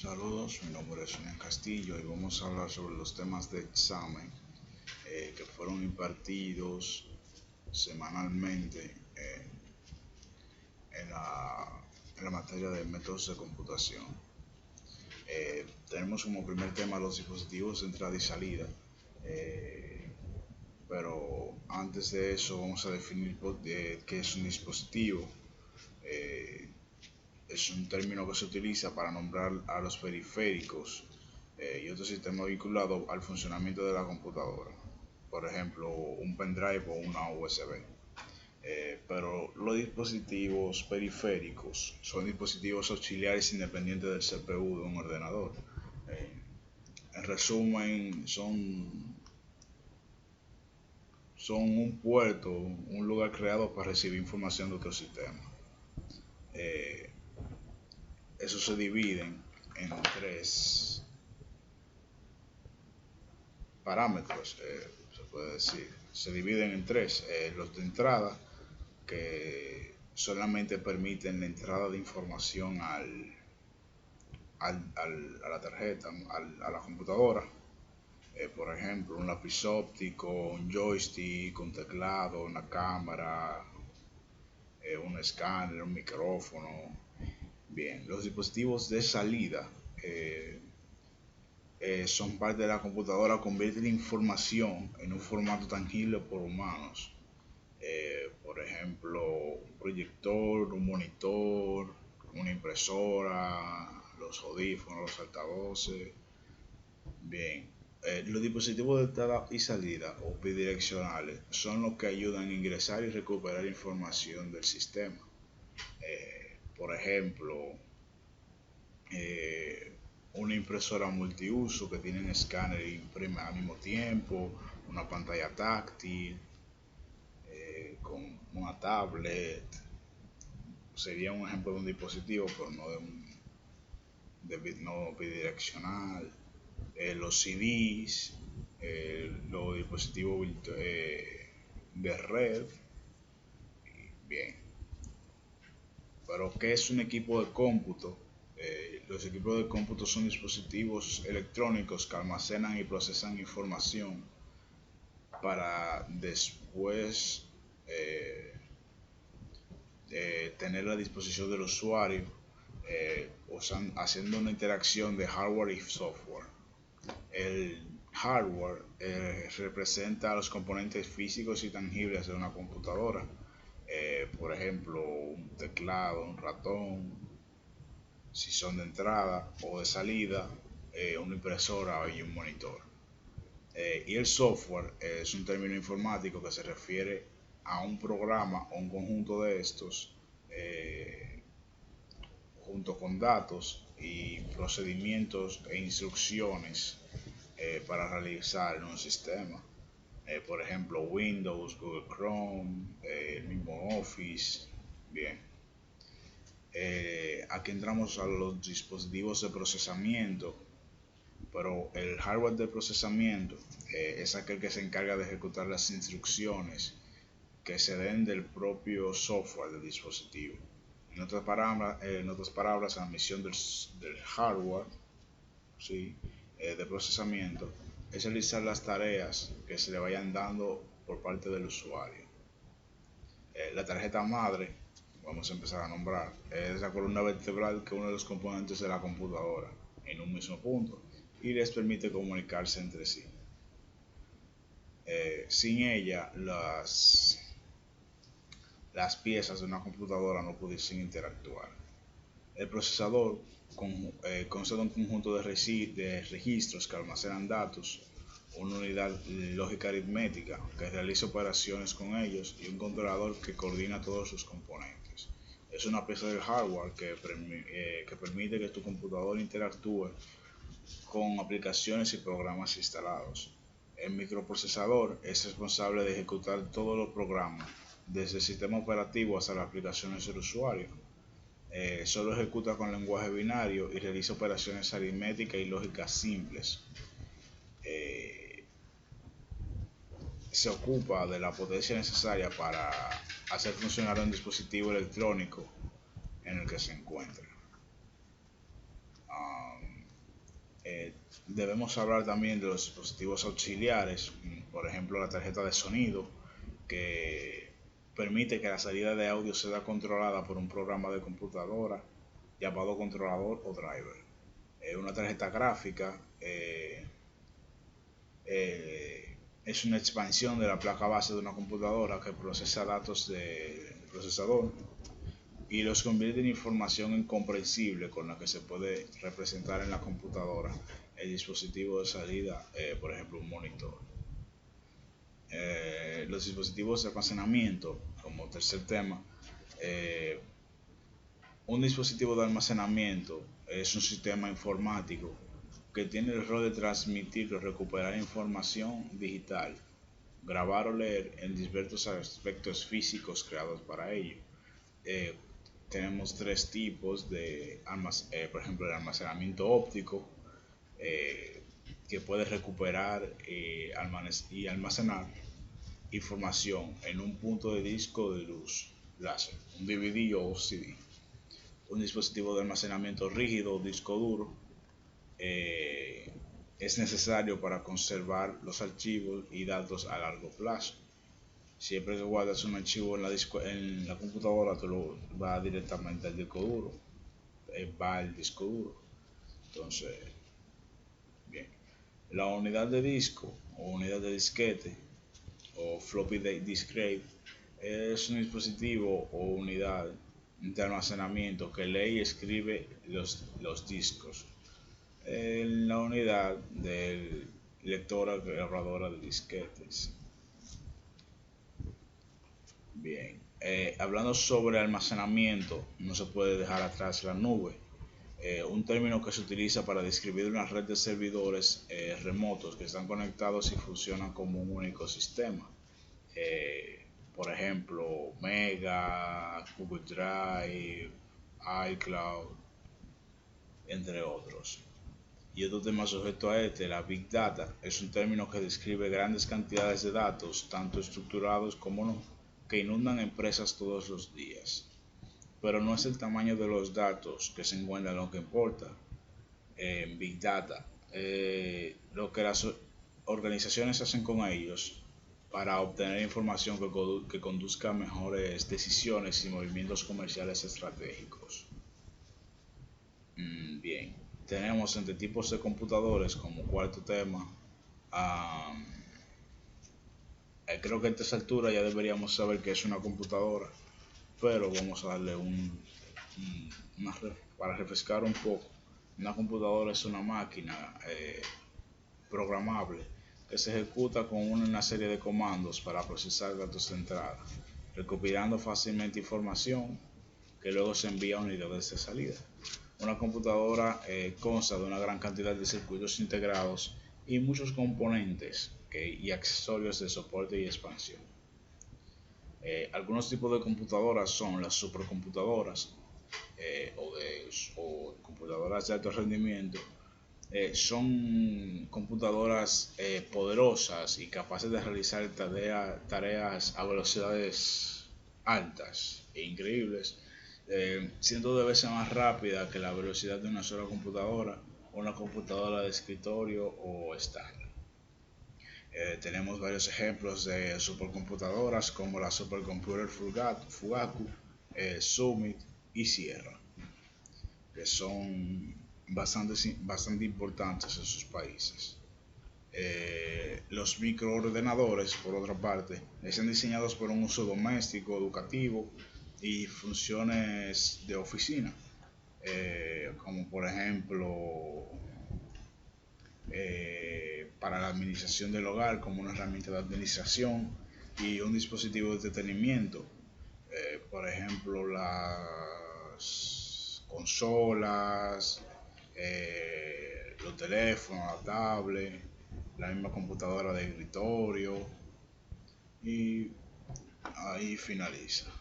Saludos, mi nombre es Julián Castillo y vamos a hablar sobre los temas de examen que fueron impartidos semanalmente en la materia de métodos de computación. Tenemos como primer tema los dispositivos de entrada y salida, eh, pero antes de eso vamos a definir qué es un dispositivo. Eh, es un término que se utiliza para nombrar a los periféricos y otro sistema vinculado al funcionamiento de la computadora, por ejemplo, un pendrive o una USB. Pero los dispositivos periféricos son dispositivos auxiliares independientes del CPU de un ordenador. Eh, en resumen, son un puerto, un lugar creado para recibir información de otro sistema. Eh, Eso se dividen en tres parámetros, se puede decir. Se dividen en tres. Los de entrada, que solamente permiten la entrada de información a la tarjeta, a la computadora. Por ejemplo, un lápiz óptico, un joystick, un teclado, una cámara, un escáner, un micrófono. Bien, los dispositivos de salida son parte de la computadora, convierten información en un formato tangible por humanos. Por ejemplo, un proyector, un monitor, una impresora, los audífonos, los altavoces. Bien, los dispositivos de entrada y salida o bidireccionales son los que ayudan a ingresar y recuperar información del sistema. Por ejemplo, eh, una impresora multiuso que tiene un escáner e imprime al mismo tiempo, una pantalla táctil, con una tablet, sería un ejemplo de un dispositivo, pero no no bidireccional. Los CDs, los dispositivos de red. Bien, pero ¿qué es un equipo de cómputo? Los equipos de cómputo son dispositivos electrónicos que almacenan y procesan información para después tenerla a disposición del usuario, haciendo una interacción de hardware y software. El hardware representa los componentes físicos y tangibles de una computadora, por ejemplo, un teclado, un ratón, si son de entrada o de salida, una impresora y un monitor. Y el software es un término informático que se refiere a un programa o un conjunto de estos junto con datos y procedimientos e instrucciones para realizar en un sistema. Por ejemplo, Windows, Google Chrome, el mismo Office. Bien, aquí entramos a los dispositivos de procesamiento, pero el hardware de procesamiento es aquel que se encarga de ejecutar las instrucciones que se den del propio software del dispositivo. En otras palabras, la misión del hardware, ¿sí? De procesamiento es realizar las tareas que se le vayan dando por parte del usuario. La tarjeta madre, vamos a empezar a nombrar, es la columna vertebral que une los componentes de la computadora en un mismo punto y les permite comunicarse entre sí. Sin ella, las piezas de una computadora no pudiesen interactuar. El procesador consta de un conjunto de registros que almacenan datos, una unidad lógica aritmética que realiza operaciones con ellos y un controlador que coordina todos sus componentes. Es una pieza del hardware que permite que tu computador interactúe con aplicaciones y programas instalados. El microprocesador es responsable de ejecutar todos los programas, desde el sistema operativo hasta las aplicaciones del usuario. Solo ejecuta con lenguaje binario y realiza operaciones aritméticas y lógicas simples. Se ocupa de la potencia necesaria para hacer funcionar un dispositivo electrónico en el que se encuentre. Debemos hablar también de los dispositivos auxiliares, por ejemplo la tarjeta de sonido, que permite que la salida de audio sea controlada por un programa de computadora llamado controlador o driver. Una tarjeta gráfica es una expansión de la placa base de una computadora que procesa datos del procesador y los convierte en información incomprensible con la que se puede representar en la computadora el dispositivo de salida, por ejemplo un monitor. Los dispositivos de almacenamiento, como tercer tema, eh, un dispositivo de almacenamiento es un sistema informático que tiene el rol de transmitir o recuperar información digital, grabar o leer en diversos aspectos físicos creados para ello. Eh, Tenemos tres tipos de por ejemplo, el almacenamiento óptico, eh, que puede recuperar y almacenar información en un punto de disco de luz láser, un DVD o CD. Un dispositivo de almacenamiento rígido o disco duro eh, es necesario para conservar los archivos y datos a largo plazo. Siempre que guardas un archivo en la computadora, te lo va directamente al disco duro, va al disco duro. Entonces, bien, la unidad de disco o unidad de disquete o floppy disk drive es un dispositivo o unidad de almacenamiento que lee y escribe los discos en la unidad del lectora grabadora de disquetes. Bien, hablando sobre almacenamiento, no se puede dejar atrás la nube, un término que se utiliza para describir una red de servidores remotos que están conectados y funcionan como un único sistema. Por ejemplo, Mega, Google Drive, iCloud, entre otros. Y otro tema sujeto a este, la Big Data, es un término que describe grandes cantidades de datos, tanto estructurados como no, que inundan empresas todos los días. Pero no es el tamaño de los datos que se encuentran lo que importa en Big Data, lo que las organizaciones hacen con ellos para obtener información que conduzca a mejores decisiones y movimientos comerciales estratégicos. Bien, tenemos entre tipos de computadores como cuarto tema. um, Creo que a esta altura ya deberíamos saber qué es una computadora, pero vamos a darle para refrescar un poco. Una computadora es una máquina programable que se ejecuta con una serie de comandos para procesar datos de entrada, recopilando fácilmente información que luego se envía a unidades de salida. Una computadora consta de una gran cantidad de circuitos integrados y muchos componentes y accesorios de soporte y expansión. Algunos tipos de computadoras son las supercomputadoras o computadoras de alto rendimiento. Son computadoras poderosas y capaces de realizar tareas a velocidades altas e increíbles, siendo de veces más rápida que la velocidad de una sola computadora o una computadora de escritorio o estándar. Tenemos varios ejemplos de supercomputadoras como la Supercomputer Fugaku, Summit y Sierra, que son bastante importantes en sus países. Los microordenadores, por otra parte, están diseñados para un uso doméstico, educativo y funciones de oficina, como por ejemplo para la administración del hogar como una herramienta de administración y un dispositivo de entretenimiento, por ejemplo las consolas, los teléfonos, la tablet, la misma computadora de escritorio y ahí finaliza.